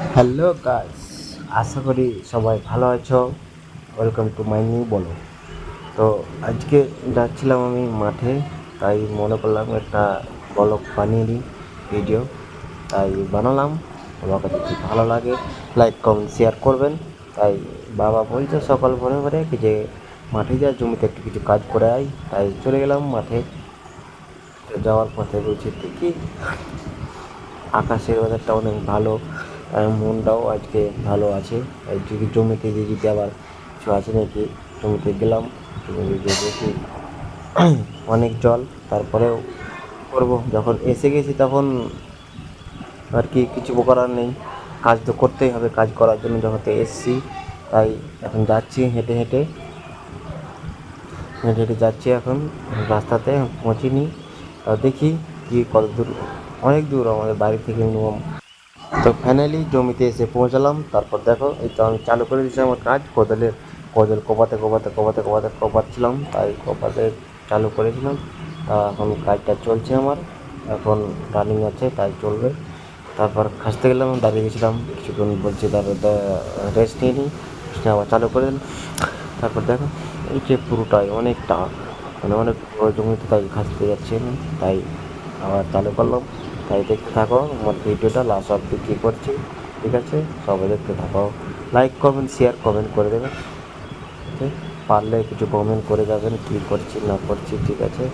Hello guys, আশা করি সবাই ভালো আছো। ওয়েলকাম টু মাই নিউ বলো। তো আজকে যাচ্ছিলাম আমি মাঠে, তাই মনে করলাম একটা ব্লগ বানিয়ে নিই, ভিডিও। তাই বানালাম। তোমাকে যদি ভালো লাগে লাইক কমেন্ট শেয়ার করবেন। তাই বাবা বলছে সকাল ভোরে ভোরে কি যে মাঠে যা, জমিতে একটু কিছু কাজ করে আয়। তাই চলে গেলাম মাঠে। তো যাওয়ার পথে বলছি দেখি আকাশের ওয়েদারটা অনেক ভালো, আর মনটাও আজকে ভালো আছে। তাই যদি জমিতে যে যদি আবার কিছু আছে নাকি, জমিতে গেলাম। জমিতে গিয়ে দেখি অনেক জল, তারপরেও করবো। যখন এসে গেছি তখন আর কি কিছু করার নেই, কাজ তো করতেই হবে। কাজ করার জন্য যখন তো এসছি, তাই এখন যাচ্ছি হেঁটে হেঁটে হেঁটে হেঁটে যাচ্ছি এখন রাস্তাতে, পৌঁছিনি। দেখি কি কত দূর, অনেক দূর আমাদের বাড়ি থেকে মিনিমাম। তো ফাইনালি জমিতে এসে পৌঁছালাম। তারপর দেখো এই তো আমি চালু করে দিয়েছি আমার কাজ, কোদাল কোপাচ্ছিলাম, তাই কোপাতে চালু করেছিলাম। তা এখন কাজটা চলছে আমার, এখন রানিং আছে, তাই চলবে। তারপর খাসতে গেলাম, দাঁড়িয়ে গেছিলাম কিছুক্ষণ, বলছি তারপর রেস্ট নিয়ে নিই, আবার চালু করে দিলাম। তারপর দেখো এই যে পুরোটাই অনেকটা, মানে অনেক বড় জমিতে, তাই খাসতে যাচ্ছি আমি। তাই আবার চালু করলাম। তাই দেখতে থাকো আমার ভিডিওটা লাস্ট অব্দি কী করছি, ঠিক আছে? সবাই দেখতে থাকো, লাইক কমেন্ট শেয়ার কমেন্ট করে দেবেন, ঠিক আছে? পারলে কিছু কমেন্ট করে যাবেন কী করছি না করছি, ঠিক আছে?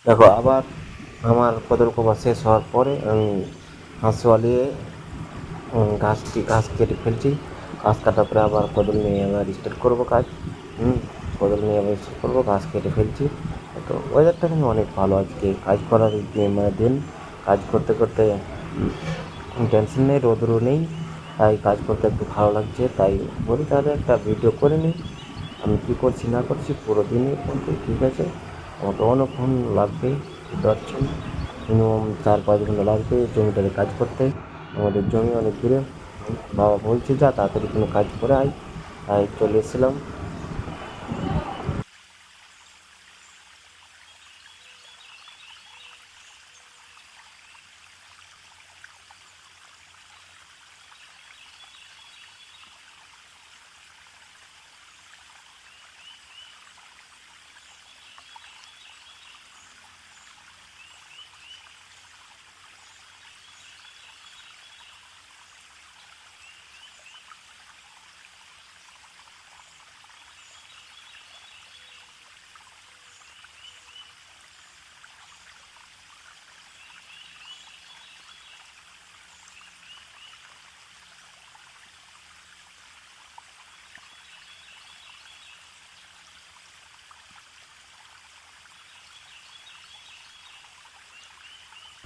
দেখো আবার আমার কদর কোপা শেষ হওয়ার পরে আমি হাঁসুয়া নিয়ে ঘাস কেটে ফেলছি। ঘাস কাটার পরে আবার কোদাল নিয়ে আবার স্টার্ট করবো কাজ। কোদাল নিয়ে আবার স্টার্ট করবো, ঘাস কেটে ফেলছি। তো ওয়েদারটা কিন্তু অনেক ভালো আজকে, কাজ করার মানে দিন। কাজ করতে করতে টেনশন নেই, রোদরও নেই, তাই কাজ করতে একটু ভালো লাগছে। তাই বলি তাহলে একটা ভিডিও করে নিই, আমি কী করছি না করছি পুরো দিনই কিন্তু, ঠিক আছে? আমাকে অনেকক্ষণ লাগবে, বুঝতে পারছেন, মিনিমাম 4-5 ঘন্টা লাগবে জমিটাতে কাজ করতে। আমাদের জমি অনেক দূরে। বাবা বলছে যা তাড়াতাড়ি কোনো কাজ করে আয়, তাই চলে এসেছিলাম।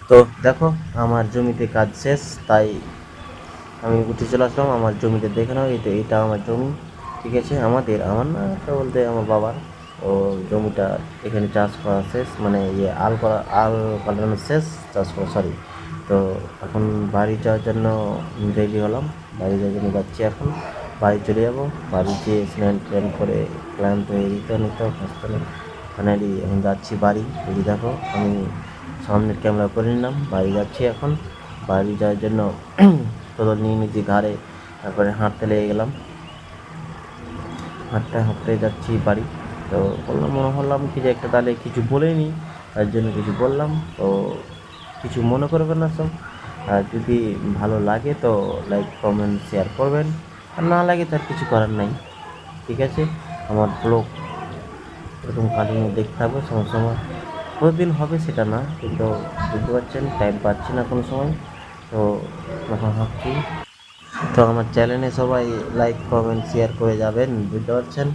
তো দেখো আমার জমিতে কাজ শেষ, তাই আমি উঠে চলে আসলাম আমার জমিতে। দেখে নাও, এই তো এইটা আমার জমি, ঠিক আছে? আমার না, এটা বলতে আমার বাবার। ও জমিটা এখানে চাষ করা শেষ, মানে ইয়ে আল পালানো শেষ, চাষ করা, সরি। তো এখন বাড়ি যাওয়ার জন্য রেডি হলাম, বাড়ি যাওয়ার জন্য যাচ্ছি এখন। বাড়ি চলে যাবো, বাড়ি যেয়ে স্নান ট্যান করে ক্লান্ত হয়ে নিতে হাসপাতালে। ফাইনালি এখন যাচ্ছি বাড়ি। এই দেখো আমি সামনের ক্যামেরা করে নিলাম, বাড়ি যাচ্ছি এখন। বাড়ি যাওয়ার জন্য কোদাল নিয়ে নিয়েছি ঘাড়ে, তারপরে হাঁটতে লেগে গেলাম। হাঁটতে হাঁটতে যাচ্ছি বাড়ি। তো বললাম, মনে হলাম কি যে একটা তাহলে কিছু বলে নিই, তার জন্য কিছু বললাম। তো কিছু মনে করবেন না সব। আর যদি ভালো লাগে তো লাইক কমেন্ট শেয়ার করবেন। আর না লাগে তার কিছু করার নাই। ঠিক আছে, আমার ব্লগ এরকম কন্টিনিউ দেখতে হবে সময় সময়। প্রতিদিন হবে সেটা না, কিন্তু বুঝতে পারছেন টাইম পাচ্ছি না কোনো সময়, তো তখন ভাবছি। তো আমার চ্যানেলে সবাই লাইক কমেন্ট শেয়ার করে যাবেন, বুঝতে পারছেন,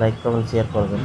লাইক কমেন্ট শেয়ার করবেন।